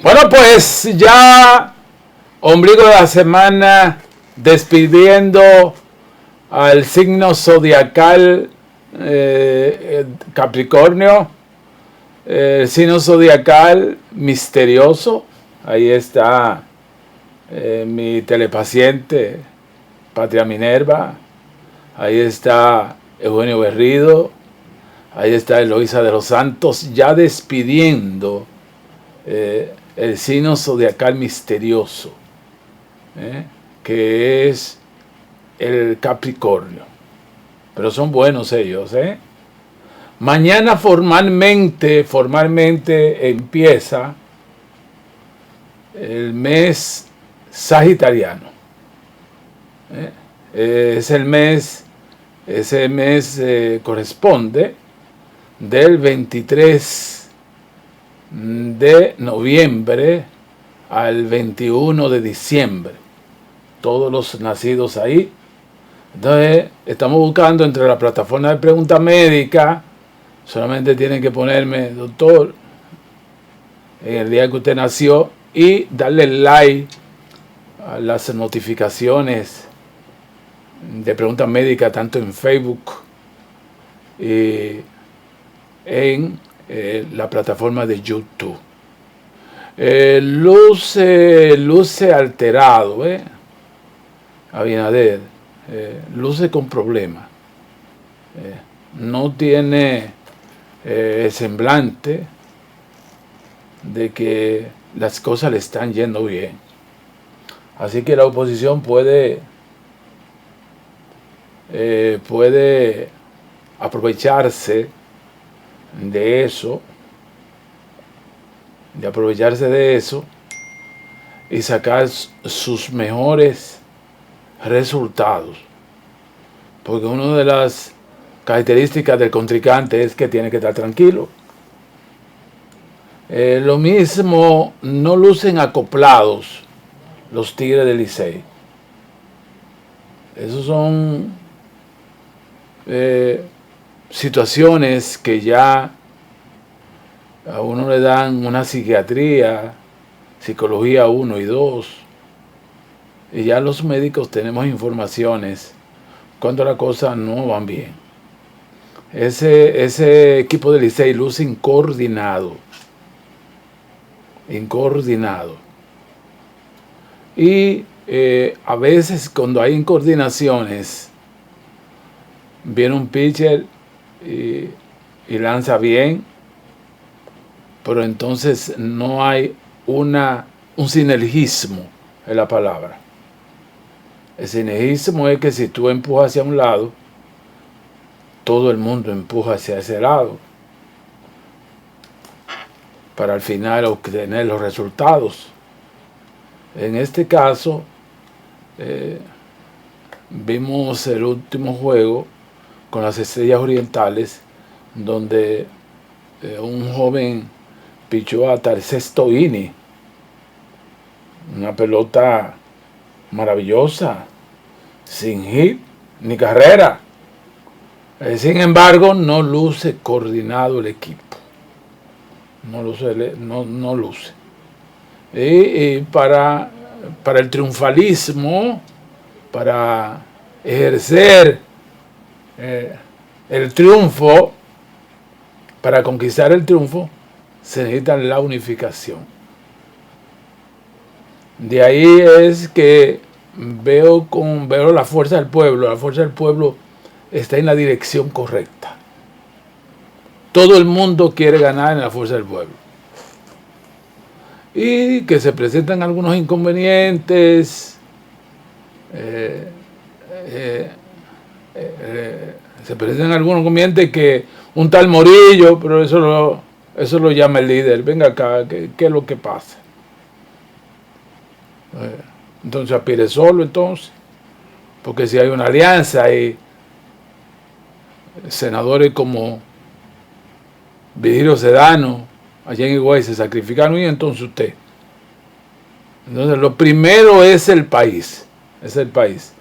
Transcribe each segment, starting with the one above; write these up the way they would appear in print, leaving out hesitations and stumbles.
Bueno, pues ya ombligo de la semana, despidiendo al signo zodiacal Capricornio, el signo zodiacal misterioso. Ahí está mi telepaciente Patria Minerva, ahí está Eugenio Berrido, ahí está Eloísa de los Santos, ya despidiendo el signo zodiacal misterioso, que es el Capricornio. Pero son buenos ellos, Mañana formalmente empieza el mes sagitariano. Es el mes, ese mes corresponde del 23 de noviembre al 21 de diciembre. Todos los nacidos ahí. Entonces, estamos buscando entre la plataforma de pregunta médica. Solamente tienen que ponerme doctor en el día que usted nació y darle like a las notificaciones de preguntas médicas tanto en Facebook y en la plataforma de YouTube. Luce alterado, Abinader, luce con problemas, no tiene el semblante de que las cosas le están yendo bien. Así que la oposición puede aprovecharse de eso, y sacar sus mejores resultados. Porque una de las características del contrincante es que tiene que estar tranquilo. Lo mismo, no lucen acoplados los Tigres del Licey. Esos son situaciones que ya a uno le dan una psiquiatría, psicología 1 y 2, y ya los médicos tenemos informaciones cuando las cosas no van bien. Ese equipo de Licey luce incoordinado. Y a veces cuando hay incoordinaciones, viene un pitcher y lanza bien, pero entonces no hay un sinergismo en la palabra. El sinergismo es que si tú empujas hacia un lado, todo el mundo empuja hacia ese lado para al final obtener los resultados. En este caso, vimos el último juego con las Estrellas Orientales, donde un joven pichó hasta el sexto inning, una pelota maravillosa, sin hit ni carrera. Sin embargo, no luce coordinado el equipo. No luce. Y para el triunfalismo, para ejercer el triunfo, para conquistar el triunfo, se necesita la unificación. De ahí es que veo la fuerza del pueblo. La fuerza del pueblo está en la dirección correcta. Todo el mundo quiere ganar en la fuerza del pueblo. Y que se presentan algunos inconvenientes, se presentan algunos inconvenientes que un tal Morillo, pero eso lo llama el líder. Venga acá, ¿qué es lo que pasa? Entonces aspire solo, entonces, porque si hay una alianza y senadores como Vigilio Sedano allá en Higüey se sacrificaron, y entonces usted. Entonces lo primero es el país. Entonces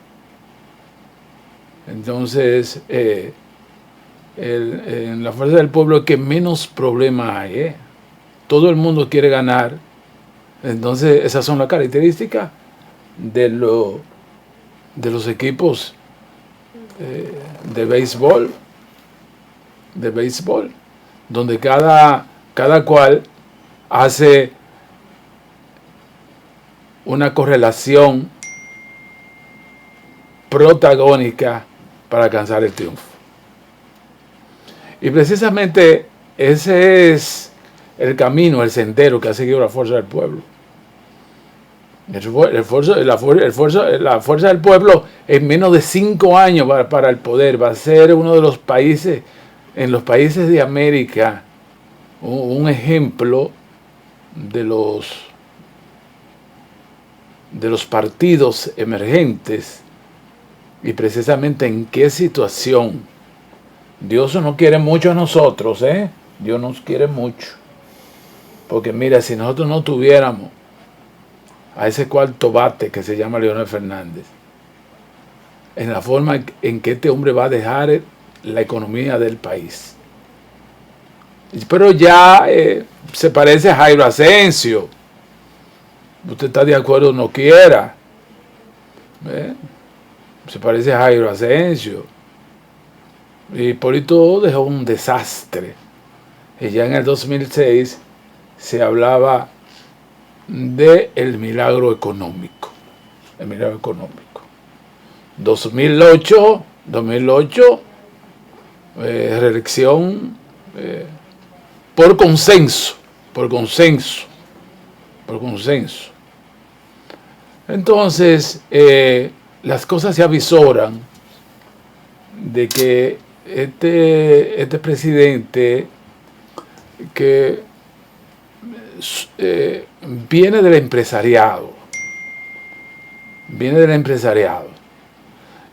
en la fuerza del pueblo es que menos problemas hay. Todo el mundo quiere ganar Entonces, esas son las características de los equipos de béisbol, donde cada cual hace una correlación protagónica para alcanzar el triunfo. Y precisamente ese es el camino, el sendero que ha seguido la fuerza del pueblo. La fuerza del pueblo en menos de 5 años para el poder va a ser uno de los países, en los países de América, un ejemplo de los partidos emergentes. Y precisamente en qué situación. Dios nos quiere mucho a nosotros, Dios nos quiere mucho. Porque mira, si nosotros no tuviéramos a ese cuarto bate que se llama Leonel Fernández, en la forma en que este hombre va a dejar la economía del país. Pero ya se parece a Jairo Asensio. Usted está de acuerdo o no quiera. Se parece a Jairo Asensio. Y Hipólito dejó un desastre. Y ya en el 2006 se hablaba del milagro económico. El milagro económico. 2008, reelección por consenso. Entonces, las cosas se avisoran de que este presidente que viene del empresariado,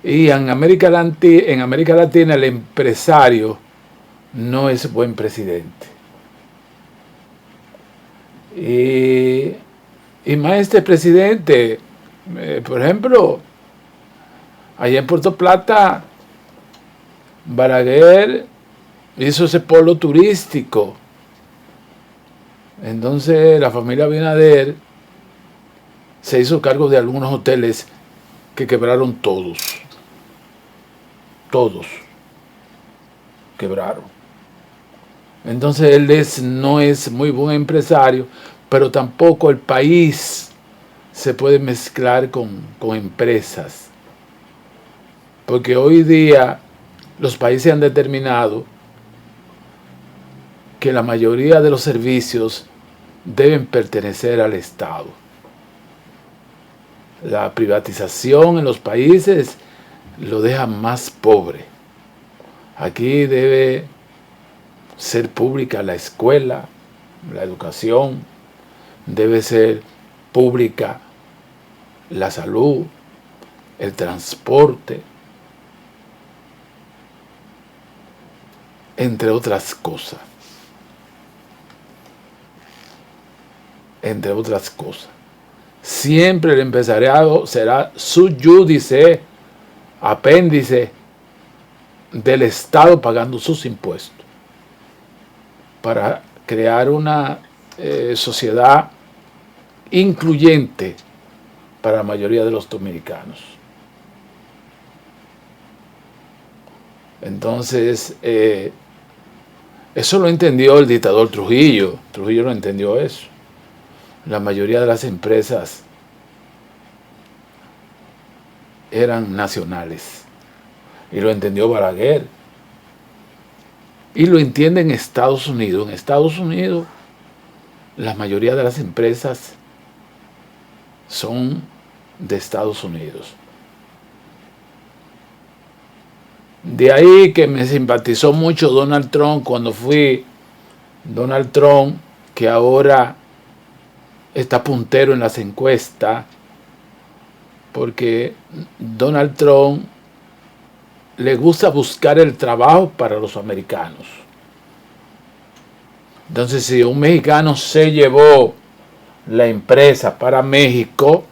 y en América Latina el empresario no es buen presidente, y más este presidente, por ejemplo, allá en Puerto Plata, Balaguer hizo ese polo turístico. Entonces la familia Abinader se hizo cargo de algunos hoteles que quebraron todos quebraron. Entonces él no es muy buen empresario, pero tampoco el país se puede mezclar con empresas, porque hoy día los países han determinado que la mayoría de los servicios deben pertenecer al Estado. La privatización en los países lo deja más pobre. Aquí debe ser pública la escuela, la educación, debe ser pública la salud, el transporte, entre otras cosas. Siempre el empresariado será subjúdice, apéndice del Estado pagando sus impuestos para crear una sociedad incluyente para la mayoría de los dominicanos. Entonces, eso lo entendió el dictador Trujillo. Trujillo lo entendió eso. La mayoría de las empresas eran nacionales. Y lo entendió Balaguer. Y lo entiende en Estados Unidos. En Estados Unidos, la mayoría de las empresas son de Estados Unidos. De ahí que me simpatizó mucho Donald Trump cuando fui Donald Trump, que ahora está puntero en las encuestas, porque Donald Trump le gusta buscar el trabajo para los americanos. Entonces, si un mexicano se llevó la empresa para México,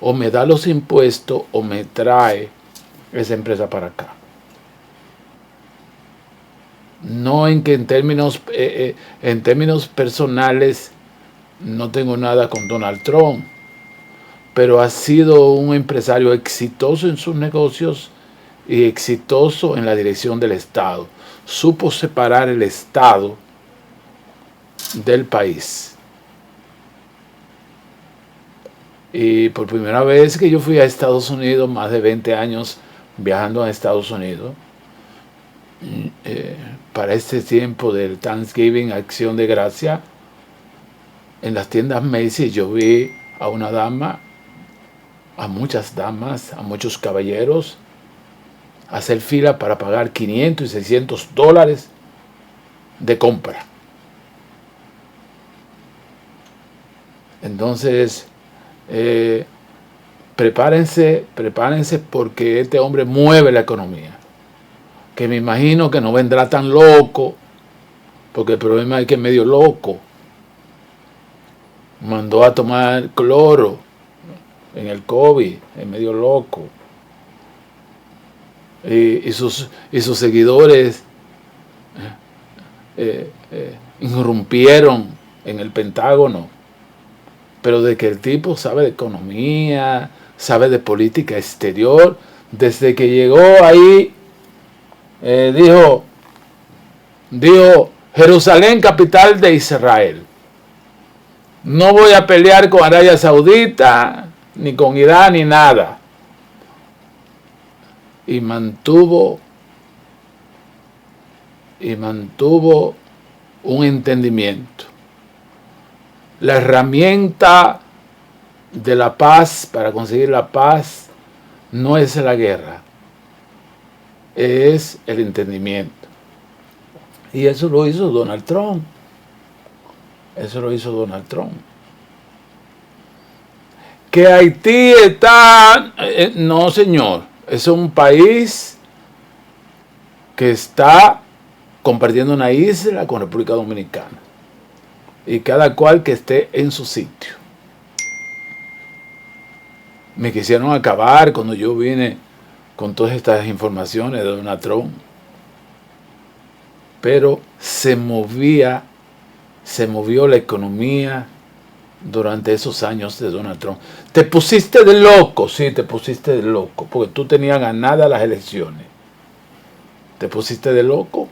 o me da los impuestos o me trae esa empresa para acá. No en que en términos personales no tengo nada con Donald Trump, pero ha sido un empresario exitoso en sus negocios y exitoso en la dirección del Estado. Supo separar el Estado del país. Y por primera vez que yo fui a Estados Unidos, más de 20 años viajando a Estados Unidos, para este tiempo del Thanksgiving, Acción de Gracia, en las tiendas Macy's yo vi a una dama, a muchas damas, a muchos caballeros, hacer fila para pagar 500 y 600 dólares de compra. Entonces, prepárense porque este hombre mueve la economía. Que me imagino que no vendrá tan loco, porque el problema es que es medio loco. Mandó a tomar cloro en el COVID, es medio loco. Y sus seguidores irrumpieron en el Pentágono. Pero de que el tipo sabe de economía, sabe de política exterior, desde que llegó ahí, dijo, Jerusalén, capital de Israel. No voy a pelear con Arabia Saudita, ni con Irán, ni nada. Y mantuvo un entendimiento. La herramienta de la paz, para conseguir la paz, no es la guerra, es el entendimiento. Y eso lo hizo Donald Trump. Que Haití está... no, señor. Es un país que está compartiendo una isla con República Dominicana. Y cada cual que esté en su sitio. Me quisieron acabar cuando yo vine con todas estas informaciones de Donald Trump. Pero se movió la economía durante esos años de Donald Trump. Te pusiste de loco, sí, te pusiste de loco, porque tú tenías ganadas las elecciones. Te pusiste de loco,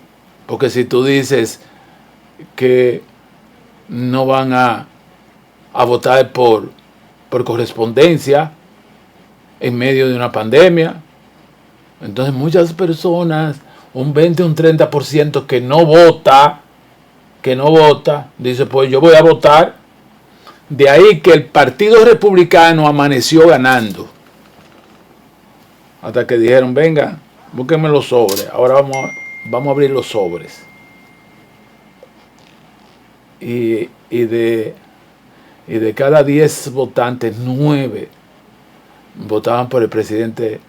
porque si tú dices que no van a votar por correspondencia en medio de una pandemia, entonces muchas personas, un 20 o un 30% que no vota, dice, pues yo voy a votar. De ahí que el Partido Republicano amaneció ganando. Hasta que dijeron, venga, búsquenme los sobres. Ahora vamos a abrir los sobres. Y de cada 10 votantes, 9 votaban por el presidente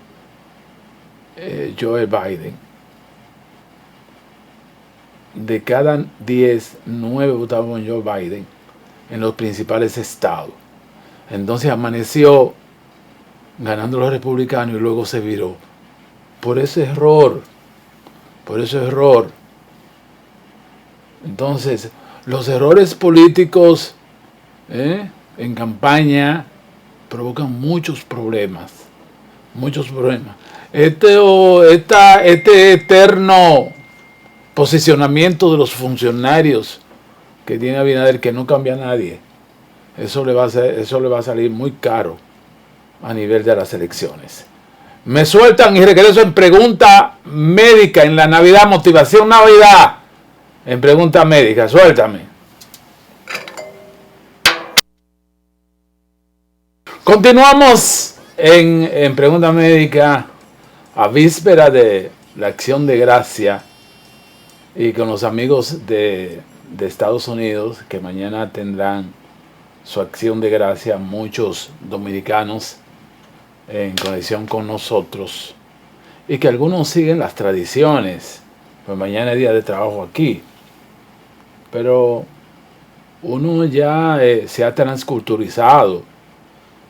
Joe Biden. De cada 10, 9 votaban por Joe Biden en los principales estados. Entonces amaneció ganando los republicanos y luego se viró. Por ese error. Entonces, los errores políticos en campaña provocan muchos problemas. Este eterno posicionamiento de los funcionarios que tiene Abinader, que no cambia a nadie, eso le va a salir muy caro a nivel de las elecciones. Me sueltan y regreso en Pregunta Médica en la Navidad, Motivación Navidad. En Pregunta Médica, suéltame. Continuamos en Pregunta Médica a víspera de la Acción de Gracia y con los amigos de Estados Unidos, que mañana tendrán su Acción de Gracia, muchos dominicanos en conexión con nosotros, y que algunos siguen las tradiciones, pues mañana es día de trabajo aquí, pero uno ya se ha transculturizado,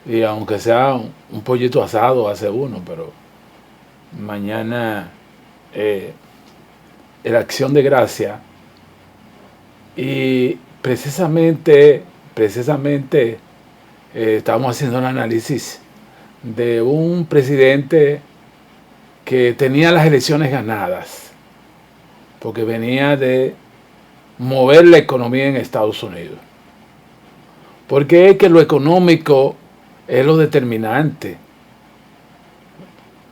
y aunque sea un pollito asado hace uno, pero mañana la Acción de Gracia. Y precisamente precisamente estábamos haciendo un análisis de un presidente que tenía las elecciones ganadas, porque venía de mover la economía en Estados Unidos. Porque es que lo económico es lo determinante.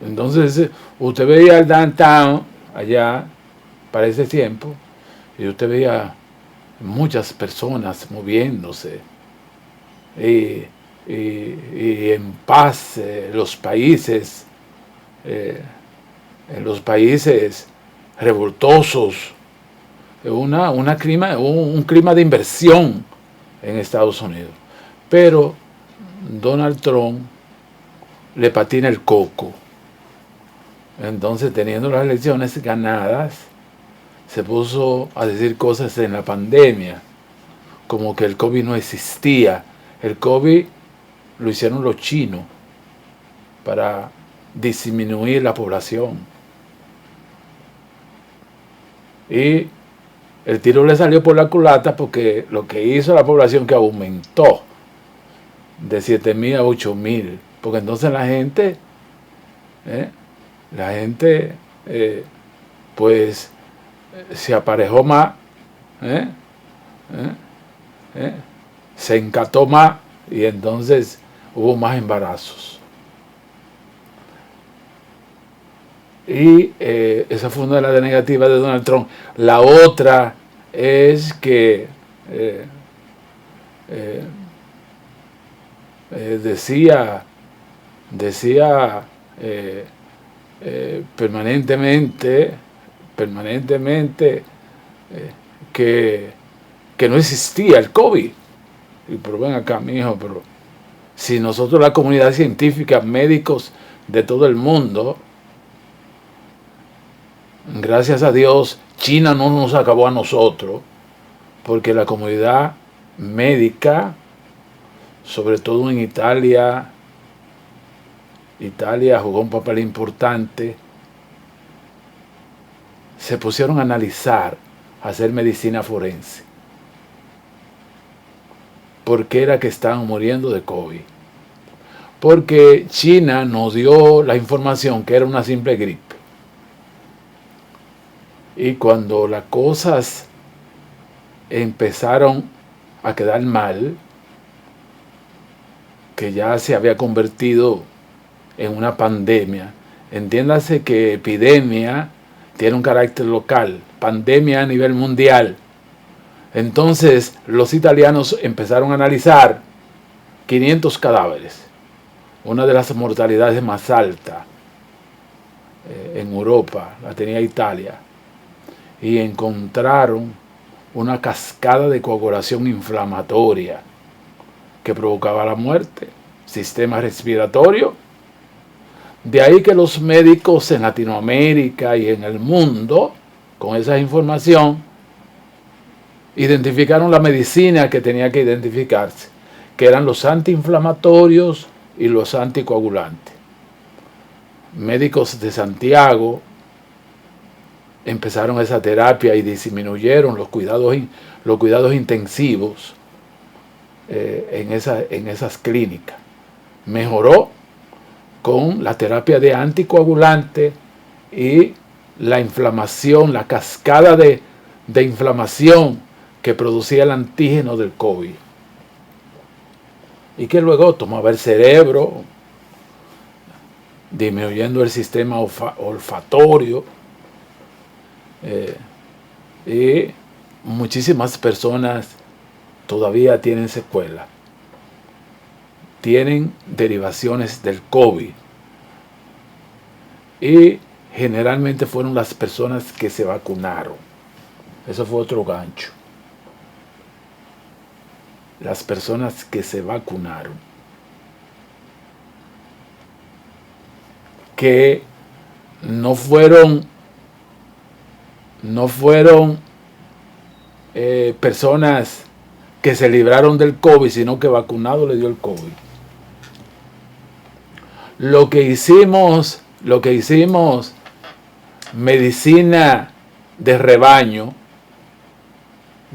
Entonces, usted veía el downtown allá para ese tiempo, y usted veía muchas personas moviéndose, y en paz, los países revoltosos, un clima de inversión en Estados Unidos. Pero Donald Trump le patina el coco. Entonces, teniendo las elecciones ganadas, se puso a decir cosas en la pandemia, como que el COVID no existía. El COVID lo hicieron los chinos para disminuir la población. Y el tiro le salió por la culata, porque lo que hizo la población que aumentó de 7.000 a 8.000, porque entonces la gente pues se aparejó más, se encató más, y entonces hubo más embarazos. Y esa fue una de las negativas de Donald Trump. La otra es que decía permanentemente que no existía el COVID. Pero ven acá, mijo, pero si nosotros, la comunidad científica, médicos de todo el mundo, gracias a Dios, China no nos acabó a nosotros, porque la comunidad médica, sobre todo en Italia jugó un papel importante. Se pusieron a analizar, a hacer medicina forense. ¿Por qué era que estaban muriendo de COVID? Porque China nos dio la información que era una simple gripe. Y cuando las cosas empezaron a quedar mal, que ya se había convertido en una pandemia, entiéndase que epidemia tiene un carácter local, pandemia a nivel mundial. Entonces los italianos empezaron a analizar 500 cadáveres, una de las mortalidades más altas en Europa, la tenía Italia, y encontraron una cascada de coagulación inflamatoria que provocaba la muerte, sistema respiratorio. De ahí que los médicos en Latinoamérica y en el mundo, con esa información, identificaron la medicina que tenía que identificarse, que eran los antiinflamatorios y los anticoagulantes. Médicos de Santiago empezaron esa terapia y disminuyeron los cuidados intensivos en esas clínicas. Mejoró con la terapia de anticoagulante y la inflamación, la cascada de inflamación que producía el antígeno del COVID. Y que luego tomaba el cerebro, disminuyendo el sistema olfatorio. Y muchísimas personas todavía tienen secuelas, tienen derivaciones del COVID, y generalmente fueron las personas que se vacunaron. Eso fue otro gancho. Las personas que se vacunaron, que no fueron personas que se libraron del COVID, sino que vacunado le dio el COVID. Lo que hicimos medicina de rebaño,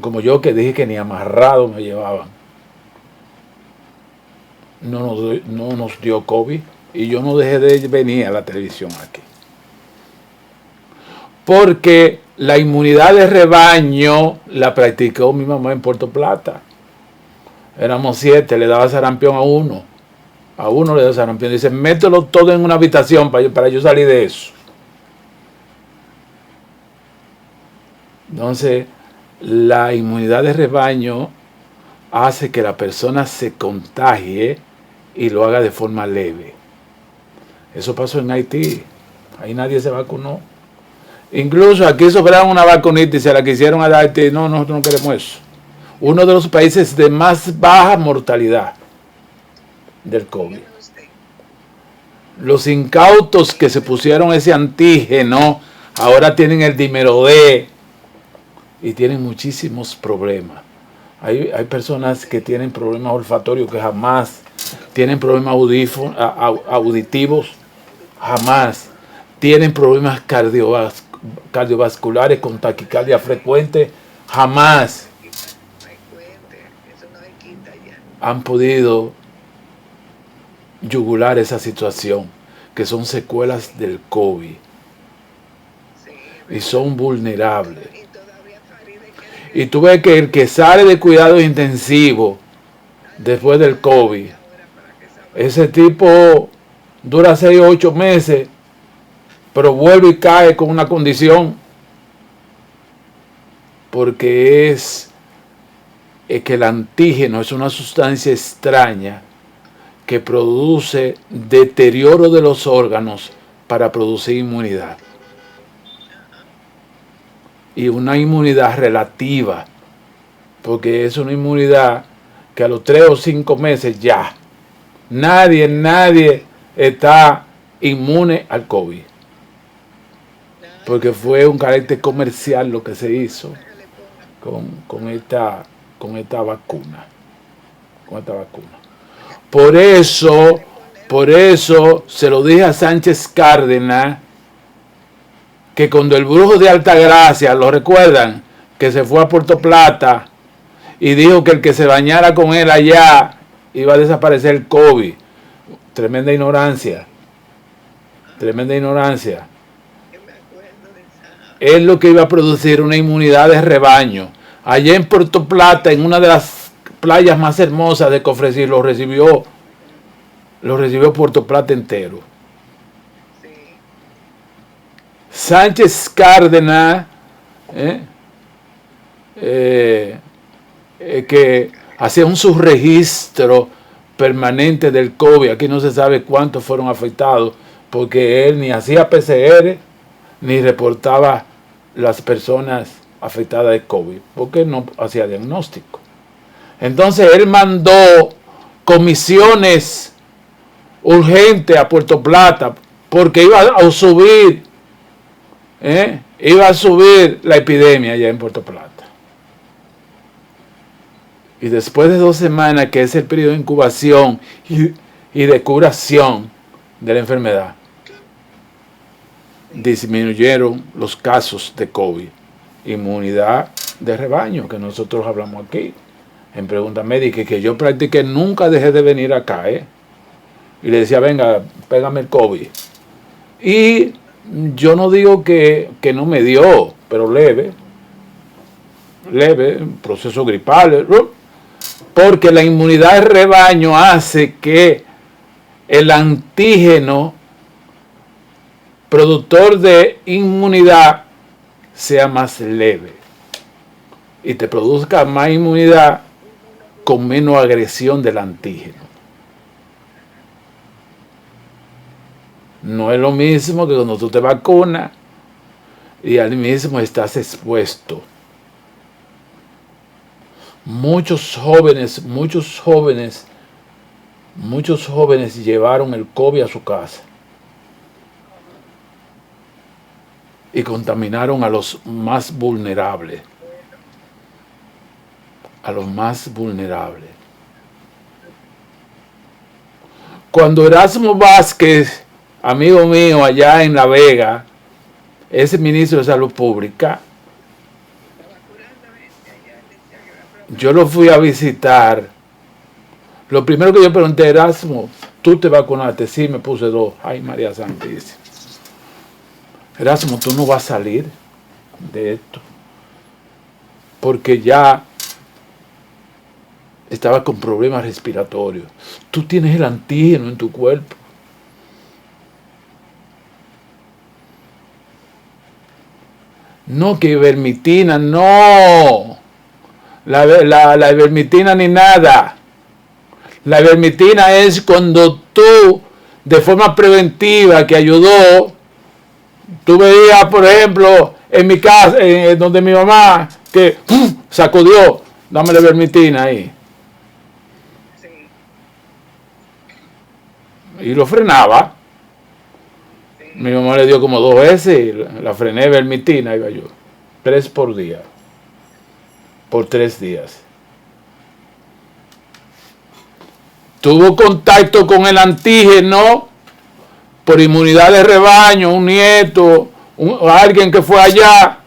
como yo que dije que ni amarrado me llevaban. no nos dio COVID y yo no dejé de venir a la televisión aquí. Porque la inmunidad de rebaño la practicó mi mamá en Puerto Plata. Éramos 7, le daba sarampión a uno. A uno le daba sarampión. Dice, mételo todo en una habitación para yo salir de eso. Entonces, la inmunidad de rebaño hace que la persona se contagie y lo haga de forma leve. Eso pasó en Haití. Ahí nadie se vacunó. Incluso aquí sobraron una vacunita y se la quisieron a Haití. No, nosotros no queremos eso. Uno de los países de más baja mortalidad del COVID. Los incautos que se pusieron ese antígeno ahora tienen el dímero D y tienen muchísimos problemas. Hay personas que tienen problemas olfatorios que jamás, tienen problemas auditivos, jamás, tienen problemas cardiovasculares con taquicardia frecuente, jamás han podido yugular esa situación, que son secuelas del COVID y son vulnerables. Y tú ves que el que sale de cuidados intensivos después del COVID, ese tipo dura 6 o 8 meses, pero vuelve y cae con una condición, porque es que el antígeno es una sustancia extraña que produce deterioro de los órganos para producir inmunidad. Y una inmunidad relativa, porque es una inmunidad que a los 3 o 5 meses ya, nadie está inmune al COVID. Porque fue un carácter comercial lo que se hizo con esta vacuna. Por eso se lo dije a Sánchez Cárdenas, que cuando el brujo de Altagracia, ¿lo recuerdan? Que se fue a Puerto Plata y dijo que el que se bañara con él allá iba a desaparecer el COVID. Tremenda ignorancia. Es lo que iba a producir una inmunidad de rebaño. Allá en Puerto Plata, en una de las playas más hermosas de Cofresí, lo recibió Puerto Plata entero. Sánchez Cárdenas, que hacía un subregistro permanente del COVID. Aquí no se sabe cuántos fueron afectados, porque él ni hacía PCR ni reportaba las personas afectadas de COVID, porque no hacía diagnóstico. Entonces él mandó comisiones urgentes a Puerto Plata, porque iba a subir la epidemia allá en Puerto Plata. Y después de 2 semanas, que es el periodo de incubación y de curación de la enfermedad, disminuyeron los casos de COVID. Inmunidad de rebaño, que nosotros hablamos aquí en Pregunta Médica, que yo practiqué, nunca dejé de venir acá, y le decía, venga, pégame el COVID. Y yo no digo que no me dio, pero leve, proceso gripal, porque la inmunidad de rebaño hace que el antígeno productor de inmunidad sea más leve y te produzca más inmunidad con menos agresión del antígeno. No es lo mismo que cuando tú te vacunas y al mismo estás expuesto. Muchos jóvenes llevaron el COVID a su casa y contaminaron a los más vulnerables. Cuando Erasmo Vázquez, amigo mío allá en La Vega, es ministro de Salud Pública, yo lo fui a visitar Lo primero que yo pregunté, Erasmo, ¿tú te vacunaste? Sí, me puse 2. Ay, María Santísima. Erasmo, tú no vas a salir de esto. Porque ya estaba con problemas respiratorios. Tú tienes el antígeno en tu cuerpo. No, que ivermectina, no. La ivermectina ni nada. La ivermectina es cuando tú, de forma preventiva, que ayudó, tú veías, por ejemplo, en mi casa, donde mi mamá, que sacudió, dame la ivermectina ahí. Sí, Y lo frenaba. Mi sí. mamá le dio como 2 veces y la frené ivermectina, iba yo. 3 por día. Por 3 días. Tuvo contacto con el antígeno por inmunidad de rebaño, un nieto, alguien que fue allá,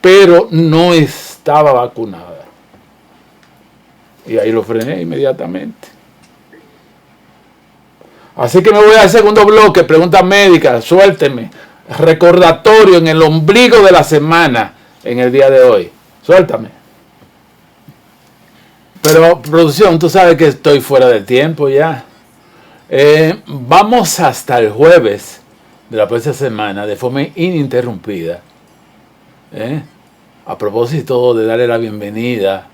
pero no estaba vacunada. Y ahí lo frené inmediatamente. Así que me voy al segundo bloque, preguntas médicas, suélteme. Recordatorio en el ombligo de la semana en el día de hoy. Suéltame. Pero, producción, tú sabes que estoy fuera de tiempo ya. Vamos hasta el jueves de la próxima semana de forma ininterrumpida. A propósito de darle la bienvenida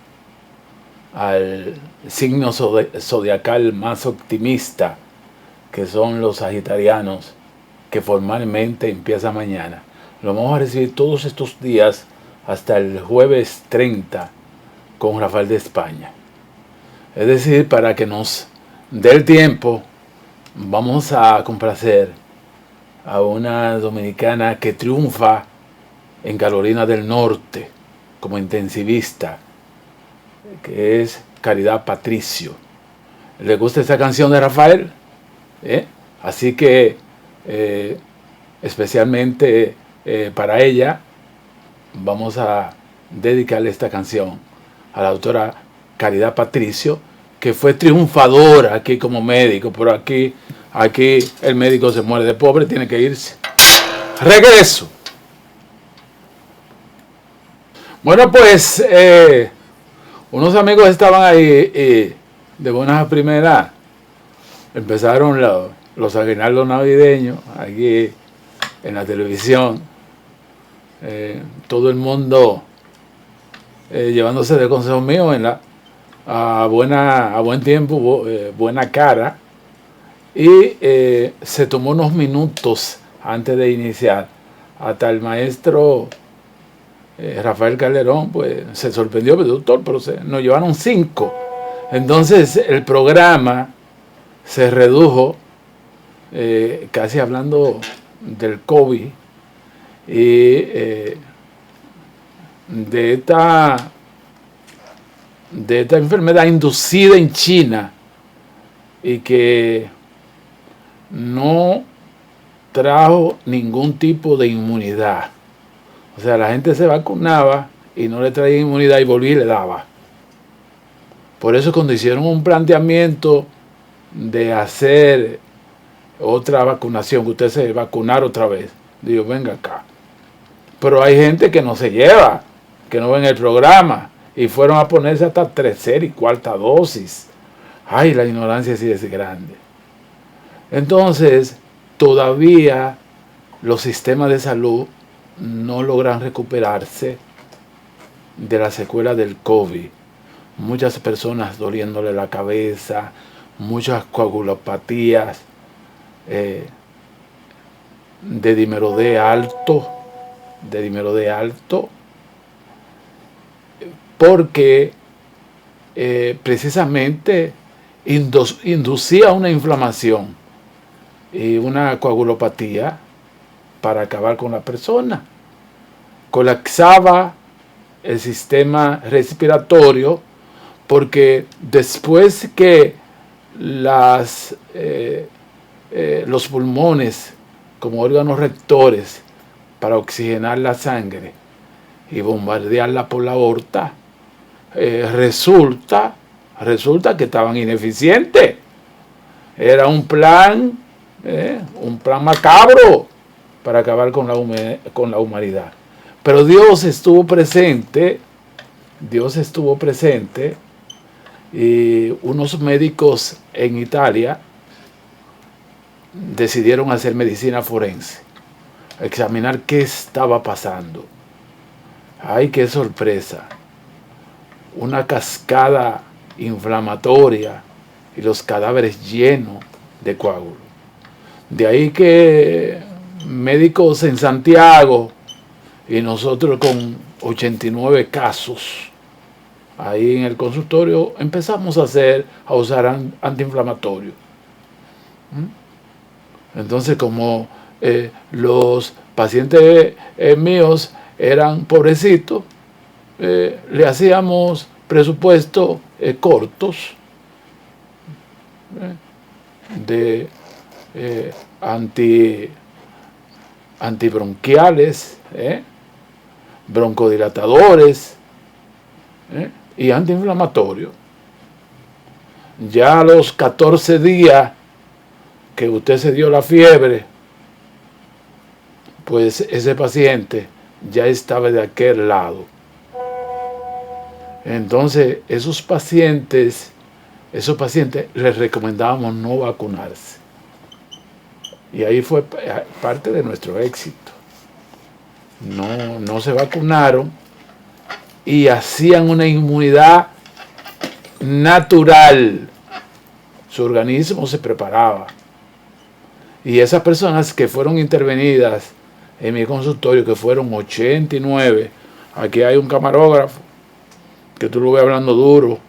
al signo zodiacal más optimista, que son los sagitarianos, que formalmente empieza mañana. Lo vamos a recibir todos estos días hasta el jueves 30 con Rafael de España. Es decir, para que nos dé el tiempo, vamos a complacer a una dominicana que triunfa en Carolina del Norte como intensivista, que es Caridad Patricio. ¿Le gusta esa canción de Rafael? Así que especialmente para ella vamos a dedicarle esta canción a la doctora Caridad Patricio, que fue triunfadora aquí como médico, pero aquí el médico se muere de pobre, tiene que irse. Regreso. Bueno, pues unos amigos estaban ahí de buenas a primeras. Empezaron los aguinaldos navideños aquí en la televisión. Todo el mundo llevándose de consejos míos a buen tiempo, buena cara. Y se tomó unos minutos antes de iniciar. Hasta el maestro Rafael Calderón pues se sorprendió, pero doctor, pero nos llevaron 5. Entonces el programa se redujo, casi hablando del COVID y de esta enfermedad inducida en China y que no trajo ningún tipo de inmunidad. O sea, la gente se vacunaba y no le traía inmunidad y volvía y le daba. Por eso cuando hicieron un planteamiento de hacer otra vacunación, que usted se vacunar otra vez, digo, venga acá. Pero hay gente que no se lleva, que no ven el programa y fueron a ponerse hasta 3ª y 4ª dosis. Ay, la ignorancia sí es grande. Entonces, todavía los sistemas de salud no logran recuperarse de la secuela del COVID. Muchas personas doliéndole la cabeza, muchas coagulopatías, de dímero D alto, porque precisamente inducía una inflamación y una coagulopatía para acabar con la persona. Colapsaba el sistema respiratorio porque después que los pulmones como órganos rectores para oxigenar la sangre y bombardearla por la aorta, resulta Resulta que estaban ineficientes. Era un plan macabro para acabar con la humanidad. Pero Dios estuvo presente y unos médicos en Italia decidieron hacer medicina forense, examinar qué estaba pasando. ¡Ay, qué sorpresa! Una cascada inflamatoria y los cadáveres llenos de coágulos. De ahí que médicos en Santiago y nosotros con 89 casos ahí en el consultorio empezamos a usar antiinflamatorios. Entonces, como los pacientes míos eran pobrecitos, le hacíamos presupuestos cortos de antibronquiales, broncodilatadores y antiinflamatorios. Ya a los 14 días que usted se dio la fiebre, pues ese paciente ya estaba de aquel lado. Entonces, esos pacientes les recomendábamos no vacunarse. Y ahí fue parte de nuestro éxito. No se vacunaron y hacían una inmunidad natural. Su organismo se preparaba. Y esas personas que fueron intervenidas en mi consultorio, que fueron 89, aquí hay un camarógrafo, que tú lo ves hablando duro,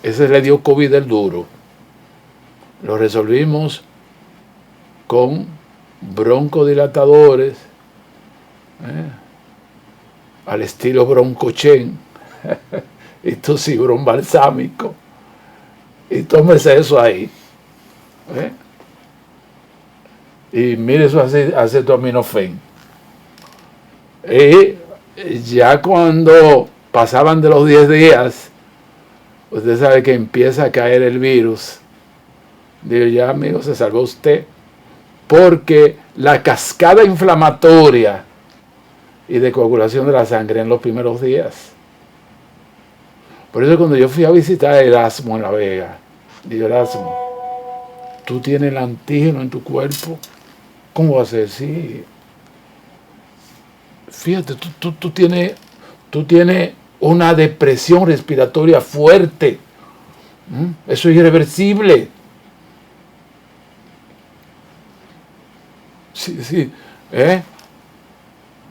ese le dio COVID el duro. Lo resolvimos con broncodilatadores, al estilo broncochen, y tosibron balsámico, y tómese eso ahí. Y mire eso acetaminofén. Y ya cuando pasaban de los 10 días, usted sabe que empieza a caer el virus. Digo, ya amigo, se salvó usted. Porque la cascada inflamatoria y de coagulación de la sangre en los primeros días. Por eso cuando yo fui a visitar a Erasmo en La Vega, digo, Erasmo, ¿tú tienes el antígeno en tu cuerpo? ¿Cómo va a ser? Sí. Fíjate, tú tienes una depresión respiratoria fuerte. Eso es irreversible. Sí.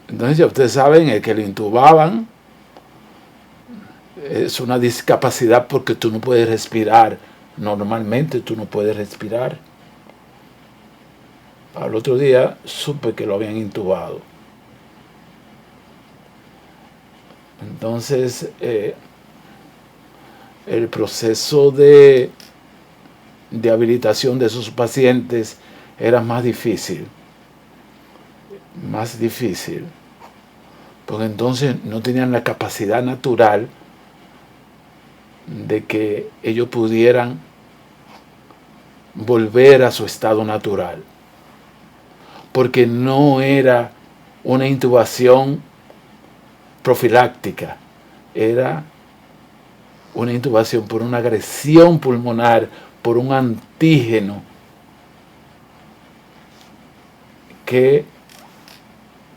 Entonces ya ustedes saben, el que lo intubaban es una discapacidad porque tú no puedes respirar. Normalmente tú no puedes respirar. Al otro día supe que lo habían intubado. Entonces, el proceso de habilitación de esos pacientes era más difícil, porque entonces no tenían la capacidad natural de que ellos pudieran volver a su estado natural, porque no era una intubación profiláctica, era una intubación por una agresión pulmonar, por un antígeno que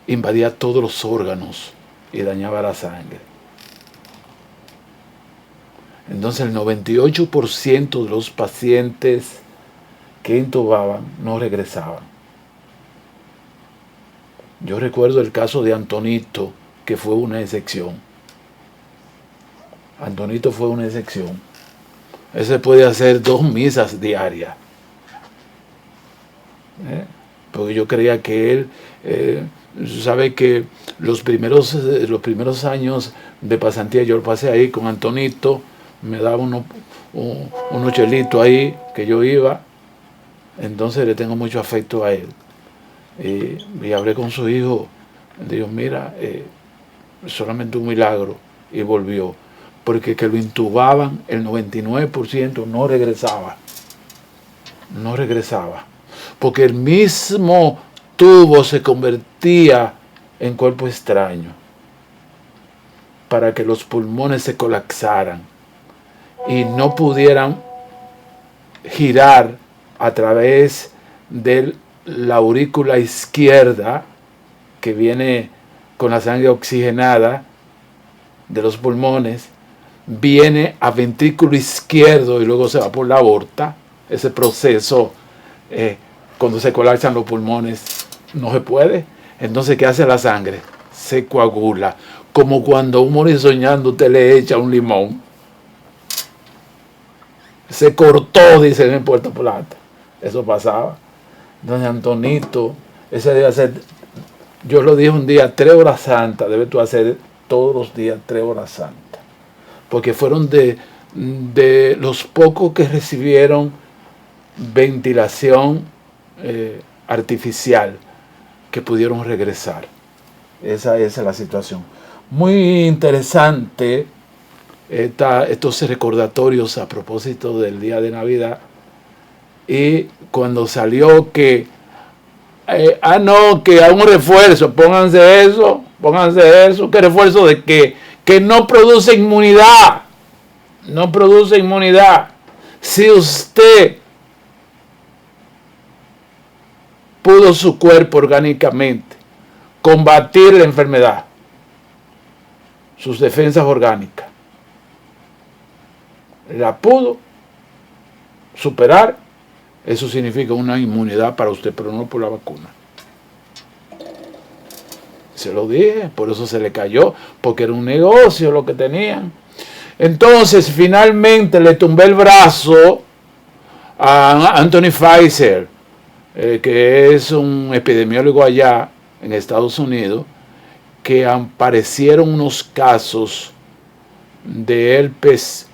invadía todos los órganos y dañaba la sangre. Entonces el 98% de los pacientes que intubaban no regresaban. Yo recuerdo el caso de Antonito, que fue una excepción. Antonito fue una excepción. Ese puede hacer 2 misas diarias. Porque yo creía que él, sabe que los primeros años de pasantía yo lo pasé ahí con Antonito, me daba unos chelitos ahí que yo iba, entonces le tengo mucho afecto a él. Y hablé con su hijo, digo, mira, solamente un milagro, y volvió. porque que lo intubaban, el 99% no regresaba. No regresaba. Porque el mismo tubo se convertía en cuerpo extraño para que los pulmones se colapsaran y no pudieran girar a través de la aurícula izquierda que viene con la sangre oxigenada de los pulmones, viene a ventrículo izquierdo y luego se va por la aorta. Ese proceso, cuando se colapsan los pulmones, no se puede. Entonces, ¿qué hace la sangre? Se coagula. Como cuando un morir soñando usted le echa un limón. Se cortó, dicen en Puerto Plata. Eso pasaba. Doña Antonito, ese debe hacer, yo lo dije un día, 3 horas santas, debes tú hacer todos los días 3 horas santas. Porque fueron de los pocos que recibieron ventilación artificial que pudieron regresar. Esa es la situación. Muy interesante estos recordatorios a propósito del día de Navidad. Y cuando salió que no, que a un refuerzo, pónganse eso, ¿qué refuerzo de qué? Que no produce inmunidad, no produce inmunidad. Si usted pudo su cuerpo orgánicamente combatir la enfermedad, sus defensas orgánicas, la pudo superar, eso significa una inmunidad para usted, pero no por la vacuna. Se lo dije, por eso se le cayó, porque era un negocio lo que tenían. Entonces, finalmente le tumbé el brazo a Anthony Fauci, que es un epidemiólogo allá en Estados Unidos, que aparecieron unos casos de herpes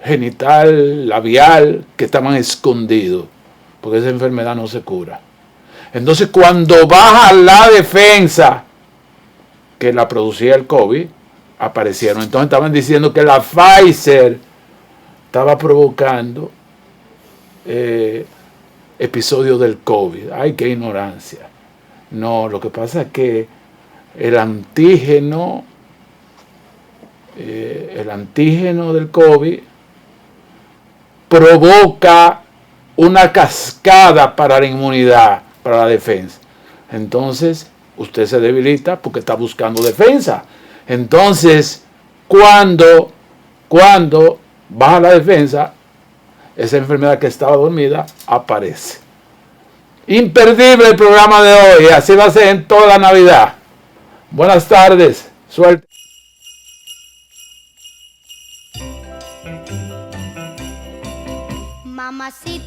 genital, labial, que estaban escondidos, porque esa enfermedad no se cura. Entonces, cuando baja la defensa que la producía el COVID, aparecieron. Entonces estaban diciendo que la Pfizer estaba provocando episodios del COVID. ¡Ay, qué ignorancia! No, lo que pasa es que el antígeno del COVID provoca una cascada para la inmunidad, para la defensa. Entonces, usted se debilita porque está buscando defensa. Entonces, cuando baja la defensa, esa enfermedad que estaba dormida aparece. Imperdible el programa de hoy. Así va a ser en toda la Navidad. Buenas tardes. Suerte. Mamacita.